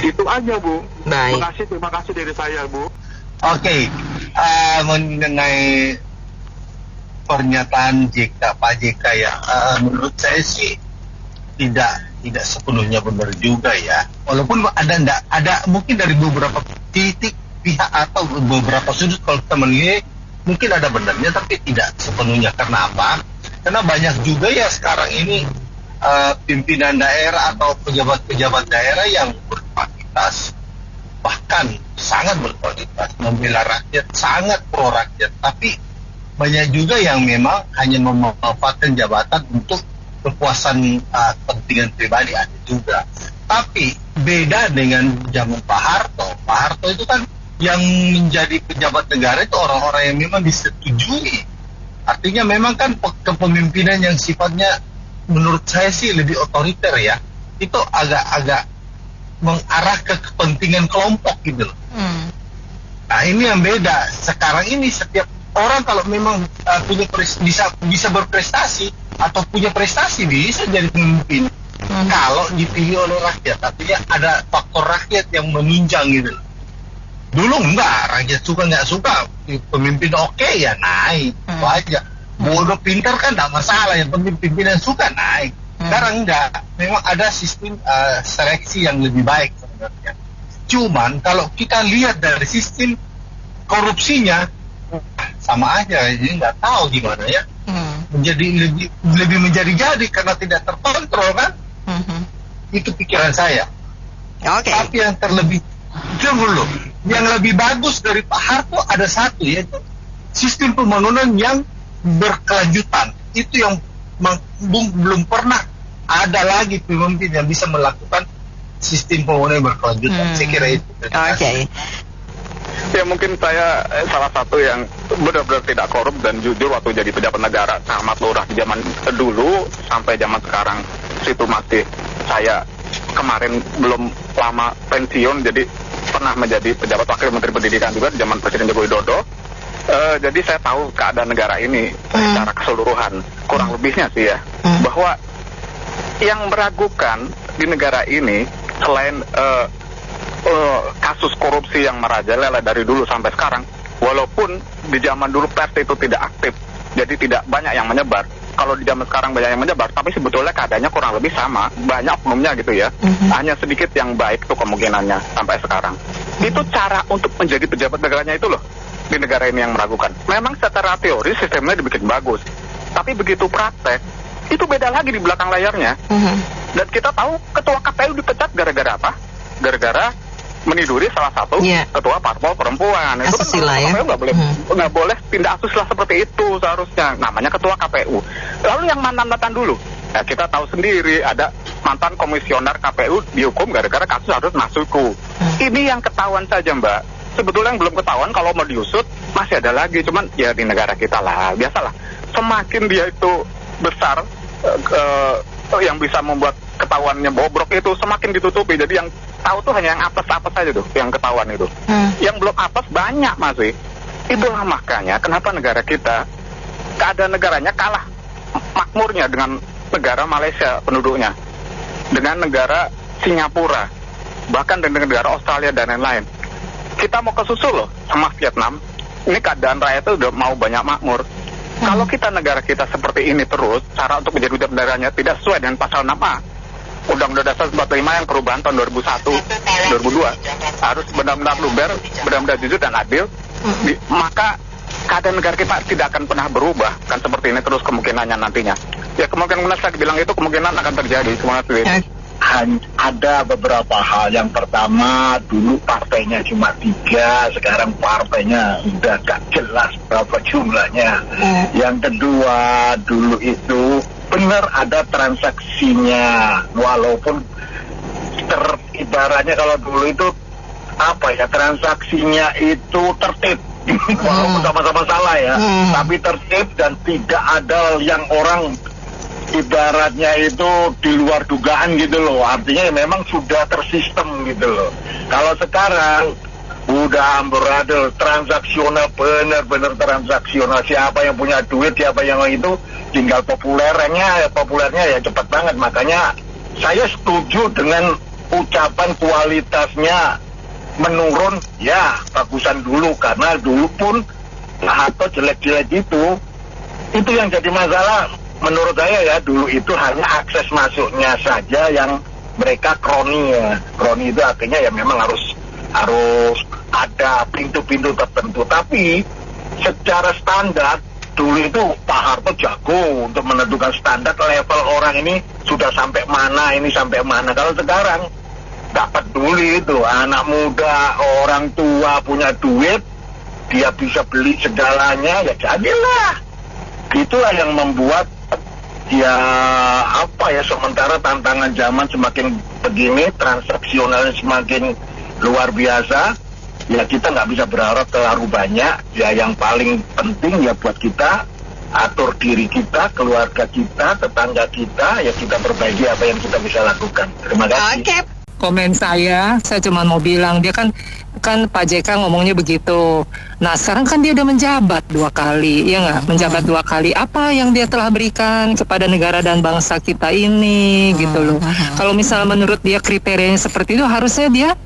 Itu aja, Bu. Baik. Terima kasih dari saya, Bu. Oke, mengenai pernyataan Pak JK ya, menurut saya sih tidak sepenuhnya benar juga ya. Walaupun ada mungkin dari beberapa titik pihak atau beberapa sudut kalau kita melihat mungkin ada benarnya, tapi tidak sepenuhnya. Karena apa? Karena banyak juga ya sekarang ini pimpinan daerah atau pejabat-pejabat daerah yang berkualitas, bahkan sangat berkualitas, membela rakyat, sangat pro rakyat, tapi banyak juga yang memang hanya memanfaatkan jabatan untuk kepuasan kepentingan pribadi, ada juga. Tapi beda dengan zaman Pak Harto. Pak Harto itu kan yang menjadi pejabat negara itu orang-orang yang memang disetujui. Artinya memang kan kepemimpinan yang sifatnya menurut saya sih lebih otoriter ya. Itu agak mengarah ke kepentingan kelompok gitu loh. Nah ini yang beda. Sekarang ini setiap orang kalau memang punya bisa berprestasi atau punya prestasi bisa jadi pemimpin kalau dipilih oleh rakyat. Artinya ada faktor rakyat yang menunjang gitu. Dulu enggak, rakyat suka nggak suka, pemimpin oke ya naik, itu aja. Bodoh pintar kan nggak masalah, yang penting pimpinan suka naik. Sekarang enggak, memang ada sistem seleksi yang lebih baik sebenarnya. Cuman kalau kita lihat dari sistem korupsinya sama aja, jadi nggak tahu gimana ya. Menjadi lebih menjadi-jadi karena tidak terkontrol kan. Itu pikiran saya. Tapi yang terlebih dulu, yang lebih bagus dari Pak Harto ada satu, yaitu sistem pembangunan yang berkelanjutan. Itu yang belum pernah ada lagi pemimpin yang bisa melakukan sistem pembangunan yang berkelanjutan. Saya kira itu. Ya mungkin saya salah satu yang benar-benar tidak korup dan jujur waktu jadi pejabat negara, camat lurah di zaman dulu sampai zaman sekarang. Situ masih saya kemarin belum lama pensiun, jadi pernah menjadi pejabat wakil menteri pendidikan juga di zaman Presiden Joko Widodo. Jadi saya tahu keadaan negara ini secara keseluruhan, kurang lebihnya sih ya, bahwa yang meragukan di negara ini selain kasus korupsi yang merajalela dari dulu sampai sekarang, walaupun di zaman dulu pers itu tidak aktif, jadi tidak banyak yang menyebar. Kalau di zaman sekarang banyak yang menyebar, tapi sebetulnya keadaannya kurang lebih sama, banyak oknumnya gitu ya. Hanya sedikit yang baik tuh kemungkinannya sampai sekarang. Itu cara untuk menjadi pejabat negaranya itu loh, di negara ini yang meragukan. Memang secara teori sistemnya dibikin bagus, tapi begitu praktek itu beda lagi di belakang layarnya. Dan kita tahu ketua KPU dipecat gara-gara apa? Gara-gara meniduri salah satu ketua parpol perempuan. Itu kan KPU nggak boleh tindak asusila seperti itu seharusnya. Namanya ketua KPU. Lalu yang mantan dulu, ya kita tahu sendiri ada mantan komisioner KPU dihukum gara-gara kasus harus masuku. Ini yang ketahuan saja Mbak. Sebetulnya yang belum ketahuan kalau mau diusut masih ada lagi. Cuman ya di negara kita lah biasalah. Semakin dia itu besar, yang bisa membuat ketahuannya bobrok itu semakin ditutupi. Jadi yang tahu tuh hanya yang apes-apes saja tuh, yang ketahuan itu. Yang belum apes banyak masih. Itulah makanya kenapa negara kita, keadaan negaranya kalah makmurnya dengan negara Malaysia penduduknya, dengan negara Singapura, bahkan dengan negara Australia dan lain-lain. Kita mau kesusul loh sama Vietnam. Ini keadaan rakyatnya udah mau banyak makmur. Kalau kita negara kita seperti ini terus, cara untuk menjadi pejabat negaranya tidak sesuai dengan pasal 6A Undang-Undang Dasar 45 yang perubahan tahun 2001, 2002 harus benar-benar luber, benar-benar jujur dan adil, maka keadaan negara kita tidak akan pernah berubah kan seperti ini terus kemungkinannya nantinya. Ya kemungkinan saya bilang itu kemungkinan akan terjadi. Terima kasih. Ada beberapa hal. Yang pertama, dulu partainya cuma 3, sekarang partainya udah gak jelas berapa jumlahnya. Yang kedua, dulu itu benar ada transaksinya, walaupun ibaratnya kalau dulu itu transaksinya itu tertib. Walaupun sama-sama salah ya, tapi tertib dan tidak ada yang orang ibaratnya itu di luar dugaan gitu loh. Artinya ya memang sudah tersistem gitu loh. Kalau sekarang udah amburadul, transaksional, benar-benar transaksional. Siapa yang punya duit, siapa yang itu, tinggal populernya ya cepat banget. Makanya saya setuju dengan ucapan kualitasnya menurun, ya bagusan dulu. Karena dulu pun atau jelek-jelek itu yang jadi masalah. Menurut saya ya, dulu itu hanya akses masuknya saja yang mereka kroni ya. Kroni itu artinya ya memang harus ada pintu-pintu tertentu. Tapi secara standar dulu itu Pak Harto jago untuk menentukan standar level orang ini sudah sampai mana, ini sampai mana. Kalau sekarang nggak peduli itu, anak muda, orang tua punya duit, dia bisa beli segalanya, ya jadilah. Itulah yang membuat sementara tantangan zaman semakin begini, transaksionalnya semakin luar biasa, ya kita nggak bisa berharap terlalu banyak. Ya yang paling penting ya buat kita atur diri kita, keluarga kita, tetangga kita, ya kita perbaiki apa yang kita bisa lakukan. Terima kasih. Komen saya cuma mau bilang, dia kan Pak JK ngomongnya begitu. Nah sekarang kan dia udah menjabat 2 kali, ya nggak? Menjabat 2 kali. Apa yang dia telah berikan kepada negara dan bangsa kita ini, gitu loh. Kalau misalnya menurut dia kriterianya seperti itu, harusnya dia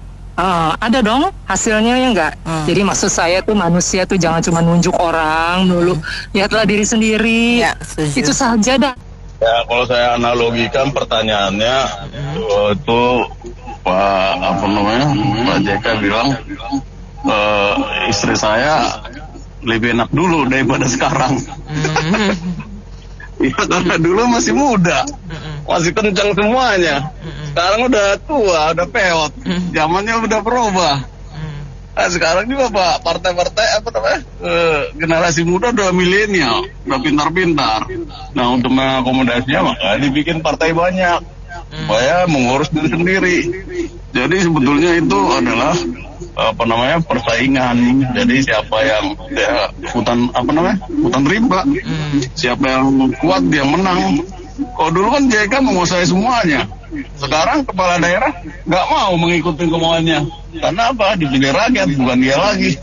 ada dong hasilnya, ya nggak? Jadi maksud saya tuh manusia tuh jangan cuma nunjuk orang dulu, lihatlah diri sendiri. Ya, itu saja dah. Ya kalau saya analogikan pertanyaannya itu Pak JK bilang istri saya lebih enak dulu daripada sekarang. Iya karena dulu masih muda, masih kencang semuanya. Sekarang udah tua, udah peot, zamannya udah berubah. Nah, sekarang juga Pak partai-partai generasi muda udah milenial, udah pintar-pintar. Nah untuk mengakomodasinya maka dibikin partai banyak supaya mengurus diri sendiri. Jadi sebetulnya itu adalah persaingan. Jadi siapa yang hutan rimba, siapa yang kuat dia menang. Kalau dulu kan JK menguasai semuanya. Sekarang kepala daerah nggak mau mengikuti kemauannya. Karena apa? Dipilih rakyat, bukan dia lagi.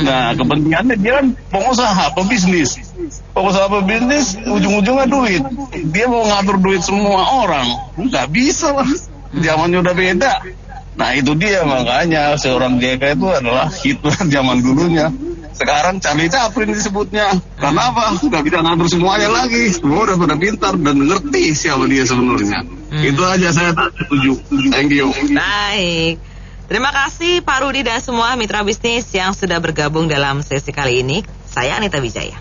Nah, kepentingannya dia kan pengusaha, pebisnis. Pengusaha pebisnis, ujung-ujungnya duit. Dia mau ngatur duit semua orang. Nggak bisa lah. Zamannya udah beda. Nah, itu dia makanya seorang JK itu adalah Hitler zaman dulunya. Sekarang Charlie Chaplin disebutnya. Karena apa? Nggak bisa ngatur semuanya lagi. Semua udah pada pintar dan ngerti siapa dia sebenarnya. Itu aja saya setuju. Thank you. Baik. Terima kasih Pak Rudi dan semua mitra bisnis yang sudah bergabung dalam sesi kali ini. Saya Anita Wijaya.